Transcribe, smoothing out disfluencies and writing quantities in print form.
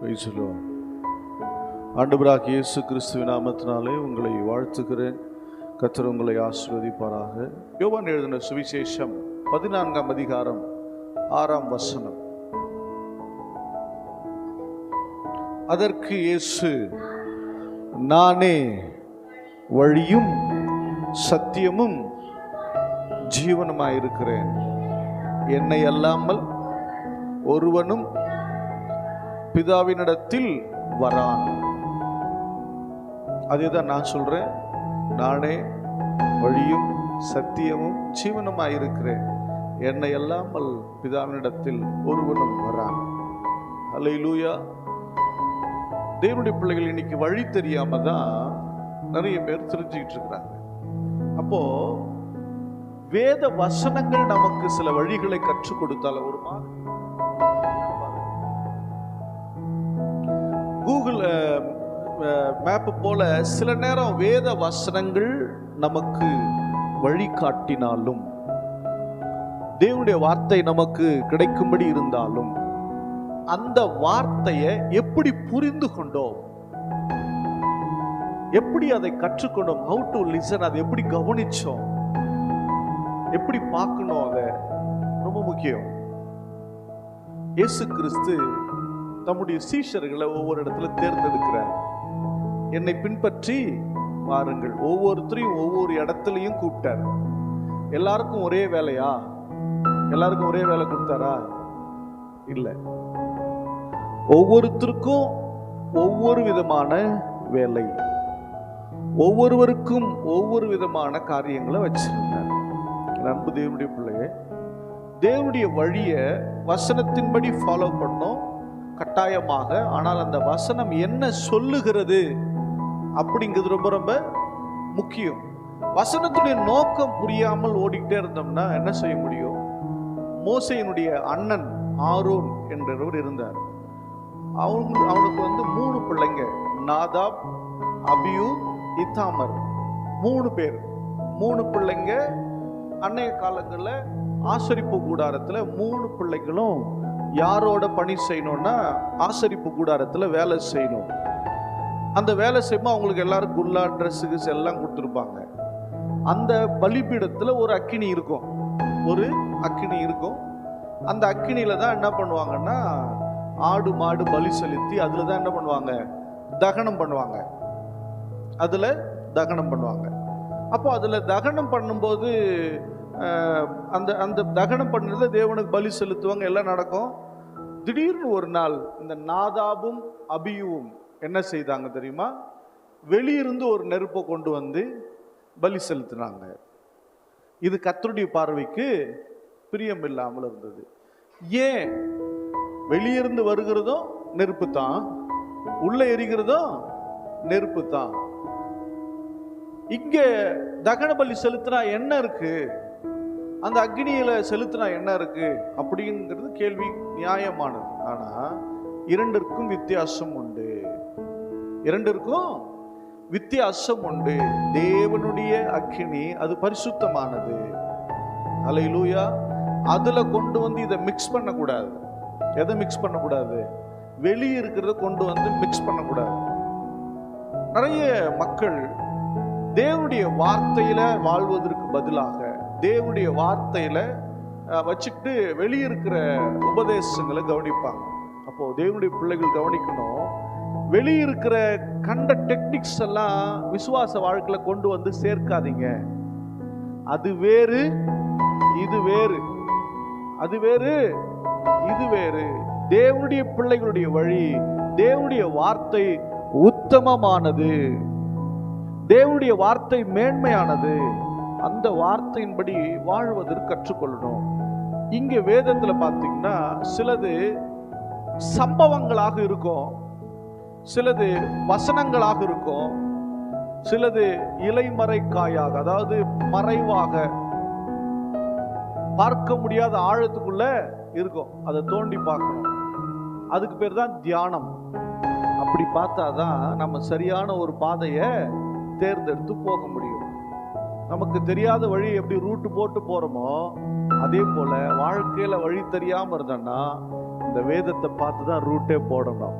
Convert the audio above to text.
பேசுகிறோம். ஆண்டவராகிய இயேசு கிறிஸ்துவின் நாமத்தினாலே உங்களை வாழ்த்துகிறேன். கர்த்தர் உங்களை ஆசீர்வதிப்பாராக. யோவான் எழுதின சுவிசேஷம் 14ஆம் அதிகாரம் 6ஆம் வசனம். அதற்கு இயேசு, நானே வழியும் சத்தியமும் ஜீவனுமாயிருக்கிறேன். என்னை அல்லாமல் ஒருவனும் பிதாவினிடத்தில் வரான். அதேதான் நான் சொல்றேன். நானே வழியும் சத்தியமும் ஜீவனுமாயிருக்கிறேன். என்னை அல்லாமல் பிதாவினிடத்தில் ஒருவனும் வரான். அல்லேலூயா. தேவனுடைய பிள்ளைகள் இன்னைக்கு வழி தெரியாம தான் நிறைய பேர் தெரிஞ்சுக்கிட்டு இருக்கிறாங்க. அப்போ வேத வசனங்கள் நமக்கு சில வழிகளை கற்றுக் கொடுத்தால ஒரு மாதிரி கூகுள் மேப் போல சில நேரம் வேத வசனங்கள் நமக்கு வழிகாட்டினாலும், தேவனுடைய வார்த்தை நமக்கு கிடைக்கும்படி இருந்தாலும், அந்த வார்த்தையை எப்படி புரிந்து கொண்டோம், எப்படி அதை கற்றுக்கொண்டோம், how to listen, அதை எப்படி கவனிச்சோம், எப்படி பார்க்கணும், அதை ரொம்ப முக்கியம். இயேசு கிறிஸ்து தம்முடைய சீஷர்களை ஒவ்வொரு இடத்துல தேர்ந்தெடுக்கிறார். என்னை பின்பற்றி வாருங்கள். ஒவ்வொருத்தரையும் ஒவ்வொரு இடத்துலையும் கூப்பிட்டார். எல்லாருக்கும் ஒரே வேலையா? எல்லாருக்கும் ஒரே வேலை கொடுத்தாரா? இல்லை. ஒவ்வொருத்தருக்கும் ஒவ்வொரு விதமான வேலை, ஒவ்வொருவருக்கும் ஒவ்வொரு விதமான காரியங்களை வச்சிருந்தார். அன்பு தேவனுடைய பிள்ளையே, தேவனுடைய வழியை வசனத்தின்படி ஃபாலோ பண்ணோம் கட்டாயமாக. ஆனால் அந்த வசனம் என்ன சொல்லுகிறது அப்படிங்கிறது ரொம்ப ரொம்ப முக்கியம். வசனத்துடைய நோக்கம் புரியாமல் ஓடிக்கிட்டே இருந்தோம்னா என்ன செய்ய முடியும்? மோசேயினுடைய அண்ணன் ஆரோன் என்றவர் இருந்தார். அவனுக்கு 3 பிள்ளைங்க, நாதாப், அபியூ, இத்தாமர். 3 பேர், 3 பிள்ளைங்க. அன்னைய காலங்களில் ஆசரிப்பு கூடாரத்தில் 3 பிள்ளைகளும் யாரோட பணி செய்யணும்னா ஆசரிப்பு கூடாரத்தில் வேலை செய்யணும். அந்த வேலை செய்யும்போது அவங்களுக்கு எல்லாரும் குல்லா, ட்ரெஸ்ஸுக்கு எல்லாம் கொடுத்துருப்பாங்க. அந்த பலிபீடத்தில் ஒரு அக்கினி இருக்கும், ஒரு அக்கினி இருக்கும். அந்த அக்கினியில தான் என்ன பண்ணுவாங்கன்னா ஆடு மாடு பலி செலுத்தி அதில் தான் என்ன பண்ணுவாங்க? தகனம் பண்ணுவாங்க. அதில் தகனம் பண்ணுவாங்க. அப்போ அதில் தகனம் பண்ணும்போது அந்த அந்த தகனம் பண்ணுறத தேவனுக்கு பலி செலுத்துவாங்க, எல்லாம் நடக்கும். திடீர்னு ஒரு நாள் இந்த நாதாபும் அபியூவும் என்ன செய்தாங்க தெரியுமா? வெளியிருந்து ஒரு நெருப்பை கொண்டு வந்து பலி செலுத்தினாங்க. இது கர்த்தருடைய பார்வைக்கு பிரியம் இல்லாமல் இருந்தது. ஏன்? வெளியிருந்து வருகிறதும் நெருப்பு தான், உள்ள எரிகிறதும் நெருப்பு தான். இங்க தகன பலி செலுத்தினா என்ன இருக்கு, அந்த அக்னியில செலுத்தினா என்ன இருக்கு அப்படிங்கிறது கேள்வி நியாயமானது. ஆனா இரண்டிற்கும் வித்தியாசம் உண்டு. இரண்டிற்கும் வித்தியாசம் உண்டு. தேவனுடைய அக்னி அது பரிசுத்தமானது. அல்லேலூயா. அதுல கொண்டு வந்து இதை மிக்ஸ் பண்ணக்கூடாது. எதை மிக்ஸ் பண்ணக்கூடாது? வெளியே இருக்கிறத கொண்டு வந்து மிக்ஸ் பண்ணக்கூடாது. நிறைய மக்கள் தேவனுடைய வார்த்தையில வாழ்வதற்கு பதிலாக தேவனுடைய வார்த்தையில வச்சுக்கிட்டு வெளியிருக்கிற உபதேசங்களை கவனிப்பாங்க. அப்போ தேவனுடைய பிள்ளைகள் கவனிக்கணும், வெளியிருக்கிற கண்ட டெக்னிக்ஸ் எல்லாம் விசுவாச வாழ்க்கையில கொண்டு வந்து சேர்க்காதீங்க. அது வேறு, இது வேறு. அது வேறு, இது வேறு. தேவனுடைய பிள்ளைகளுடைய வழி, தேவனுடைய வார்த்தை உத்தமமானது, தேவனுடைய வார்த்தை மேன்மையானது. அந்த வார்த்தையின்படி வாழ்வதற்கு கற்றுக்கொள்ளணும். இங்க வேதத்துல பாத்தீங்கன்னா சிலது சம்பவங்களாக இருக்கும், சிலது வசனங்களாக இருக்கும், சிலது இலைமறைக்காயாக, அதாவது மறைவாக பார்க்க முடியாத ஆழத்துக்குள்ள இருக்கும். அதை தோண்டி பார்க்கணும். அதுக்கு பேர் தான் தியானம். அப்படி பார்த்தாதான் நம்ம சரியான ஒரு பாதையை தேர்ந்தெடுத்து போக முடியும். நமக்கு தெரியாத வழி எப்படி ரூட்டு போட்டு போறோமோ அதே போல வாழ்க்கையில வழி தெரியாம இருந்தோம்னா இந்த வேதத்தை பார்த்து தான் ரூட்டே போடணும்.